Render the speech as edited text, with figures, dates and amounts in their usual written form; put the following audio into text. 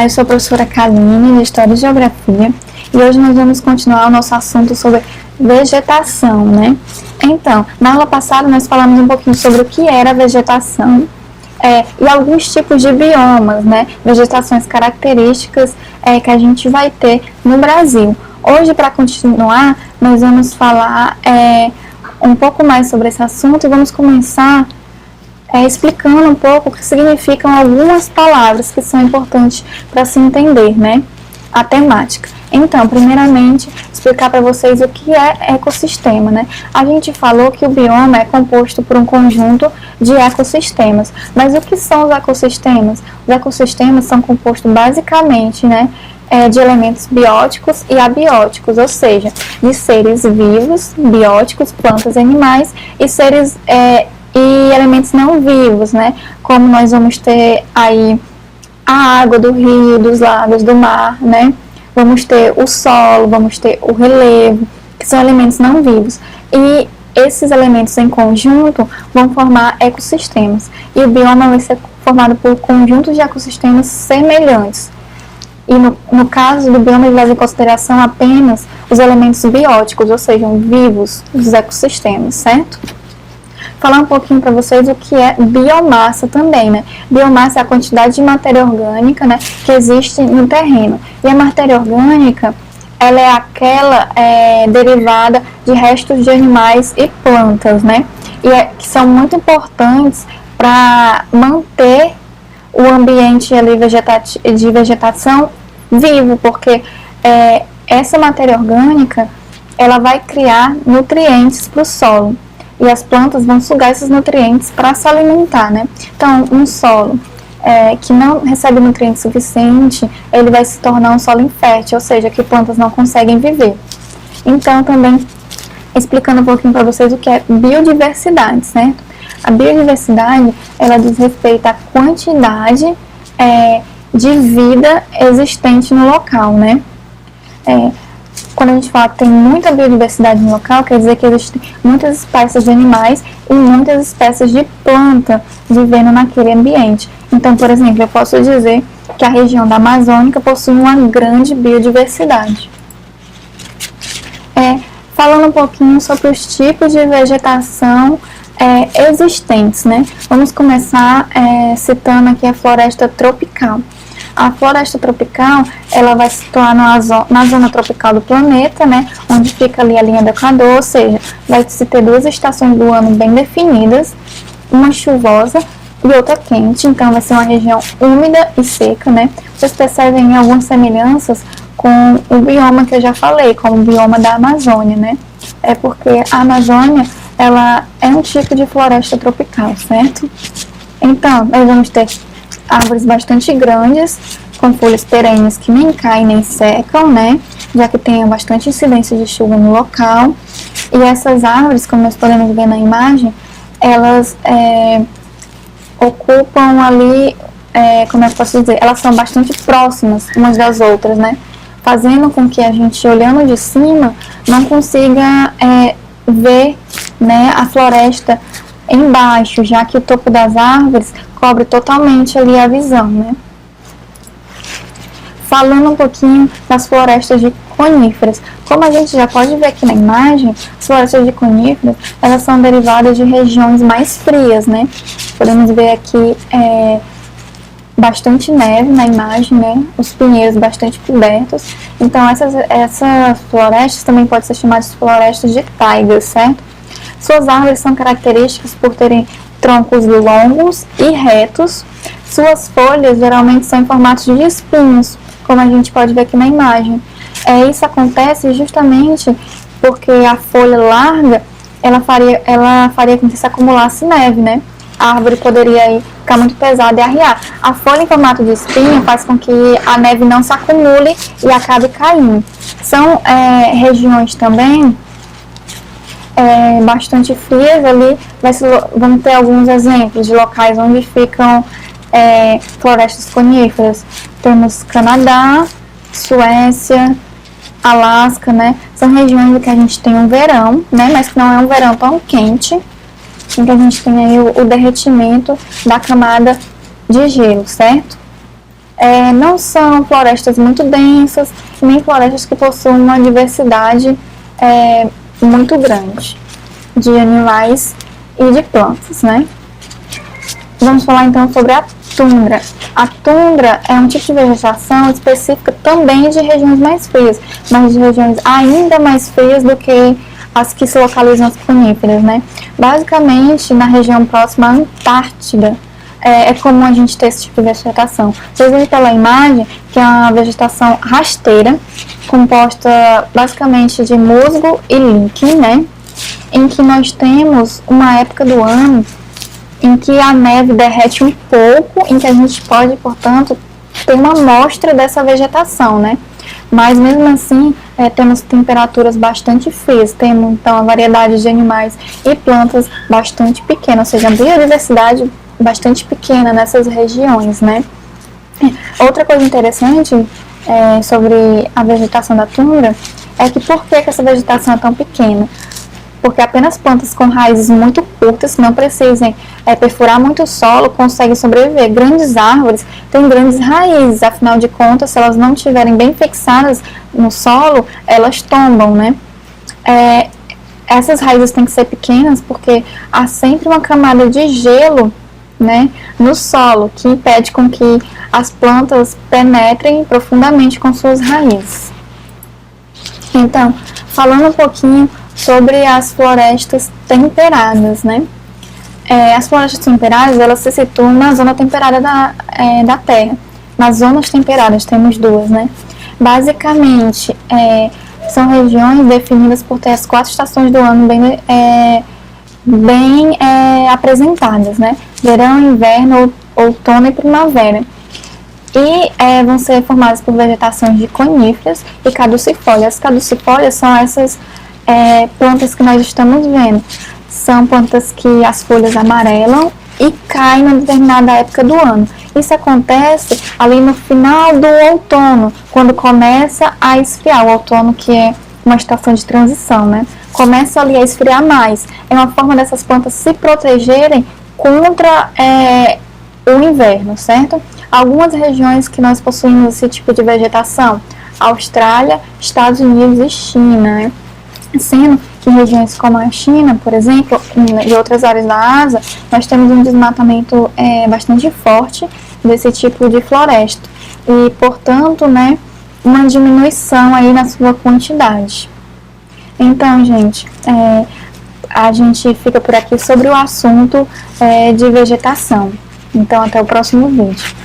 Eu sou a professora Kaline, de História e Geografia, e hoje nós vamos continuar o nosso assunto sobre vegetação, né? Então, na aula passada nós falamos um pouquinho sobre o que era a vegetação e alguns tipos de biomas, né? Vegetações características que a gente vai ter no Brasil. Hoje, para continuar, nós vamos falar um pouco mais sobre esse assunto e vamos começar explicando um pouco o que significam algumas palavras que são importantes para se entender, né, a temática. Então, primeiramente, explicar para vocês o que é ecossistema, né? A gente falou que o bioma é composto por um conjunto de ecossistemas, mas o que são os ecossistemas? Os ecossistemas são compostos basicamente, né, de elementos bióticos e abióticos, ou seja, de seres vivos, bióticos, plantas e animais, e seres e elementos não vivos, né? Como nós vamos ter aí a água do rio, dos lagos, do mar, né? Vamos ter o solo, vamos ter o relevo, que são elementos não vivos. E esses elementos em conjunto vão formar ecossistemas. E o bioma vai ser formado por conjuntos de ecossistemas semelhantes. E no caso do bioma, ele leva em consideração apenas os elementos bióticos, ou seja, vivos dos ecossistemas, certo? Falar um pouquinho para vocês o que é biomassa também, né? Biomassa é a quantidade de matéria orgânica, né, que existe no terreno. E a matéria orgânica, ela é aquela derivada de restos de animais e plantas, né? E que são muito importantes para manter o ambiente ali de vegetação vivo, porque essa matéria orgânica, ela vai criar nutrientes para o solo. E as plantas vão sugar esses nutrientes para se alimentar, né? Então, um solo que não recebe nutriente suficiente, ele vai se tornar um solo infértil, ou seja, que plantas não conseguem viver. Então, também explicando um pouquinho para vocês o que é biodiversidade, certo? A biodiversidade, ela diz respeito à quantidade de vida existente no local, né? Quando a gente fala que tem muita biodiversidade no local, quer dizer que existem muitas espécies de animais e muitas espécies de planta vivendo naquele ambiente. Então, por exemplo, eu posso dizer que a região da Amazônica possui uma grande biodiversidade. Falando um pouquinho sobre os tipos de vegetação existentes, né? Vamos começar citando aqui a floresta tropical. A floresta tropical, ela vai se situar na zona tropical do planeta, né, onde fica ali a linha do Equador, ou seja, vai se ter duas estações do ano bem definidas, uma chuvosa e outra quente, então vai ser uma região úmida e seca, né. Vocês percebem algumas semelhanças com o bioma que eu já falei, com o bioma da Amazônia, né, porque a Amazônia, ela é um tipo de floresta tropical, certo? Então, nós vamos ter árvores bastante grandes, com folhas perenes que nem caem nem secam, né? Já que tem bastante incidência de chuva no local. E essas árvores, como nós podemos ver na imagem, elas ocupam ali, como é que eu posso dizer? Elas são bastante próximas umas das outras, né? Fazendo com que a gente, olhando de cima, não consiga ver, né, a floresta embaixo, já que o topo das árvores cobre totalmente ali a visão, né? Falando um pouquinho das florestas de coníferas. Como a gente já pode ver aqui na imagem, as florestas de coníferas, elas são derivadas de regiões mais frias, né? Podemos ver aqui bastante neve na imagem, né? Os pinheiros bastante cobertos. Então, essas florestas também podem ser chamadas de florestas de taiga, certo? Suas árvores são características por terem troncos longos e retos. Suas folhas geralmente são em formato de espinhos, como a gente pode ver aqui na imagem. Isso acontece justamente porque a folha larga, ela faria com que se acumulasse neve, né? A árvore poderia aí ficar muito pesada e arriar. A folha em formato de espinho faz com que a neve não se acumule e acabe caindo. São regiões também bastante frias ali. Vamos ter alguns exemplos de locais onde ficam florestas coníferas. Temos Canadá, Suécia, Alasca, né? São regiões em que a gente tem um verão, né? Mas que não é um verão tão quente, em que a gente tem aí o derretimento da camada de gelo, certo? Não são florestas muito densas, nem florestas que possuem uma diversidade muito grande de animais e de plantas, né? Vamos falar então sobre a tundra. A tundra é um tipo de vegetação específica também de regiões mais frias, mas de regiões ainda mais frias do que as que se localizam nas coníferas, né? Basicamente, na região próxima à Antártida, é comum a gente ter esse tipo de vegetação. Vocês veem pela imagem que é uma vegetação rasteira, composta basicamente de musgo e líquen, né? Em que nós temos uma época do ano em que a neve derrete um pouco, em que a gente pode, portanto, ter uma amostra dessa vegetação, né? Mas mesmo assim, temos temperaturas bastante frias, temos então a variedade de animais e plantas bastante pequena, ou seja, a biodiversidade bastante pequena nessas regiões, né? Outra coisa interessante sobre a vegetação da tundra é que por que essa vegetação é tão pequena? Porque apenas plantas com raízes muito curtas, que não precisem perfurar muito o solo, conseguem sobreviver. Grandes árvores têm grandes raízes, afinal de contas, se elas não estiverem bem fixadas no solo, elas tombam, né? Essas raízes têm que ser pequenas porque há sempre uma camada de gelo, né, no solo, que impede com que as plantas penetrem profundamente com suas raízes. Então, falando um pouquinho sobre as florestas temperadas, né? As florestas temperadas, elas se situam na zona temperada da Terra. Nas zonas temperadas, temos duas, né? Basicamente, são regiões definidas por ter as 4 estações do ano bem apresentadas, né? Verão, inverno, outono e primavera. E vão ser formadas por vegetações de coníferas e caducifólias. As caducifólias são essas plantas que nós estamos vendo. São plantas que as folhas amarelam e caem em determinada época do ano. Isso acontece ali no final do outono, quando começa a esfriar. O outono, que é uma estação de transição, né? Começa ali a esfriar mais. É uma forma dessas plantas se protegerem contra o inverno, certo? Algumas regiões que nós possuímos esse tipo de vegetação: Austrália, Estados Unidos e China, né? Sendo que em regiões como a China, por exemplo, e outras áreas da Ásia, nós temos um desmatamento bastante forte desse tipo de floresta e, portanto, né, uma diminuição aí na sua quantidade. Então, gente, a gente fica por aqui sobre o assunto de vegetação. Então, até o próximo vídeo.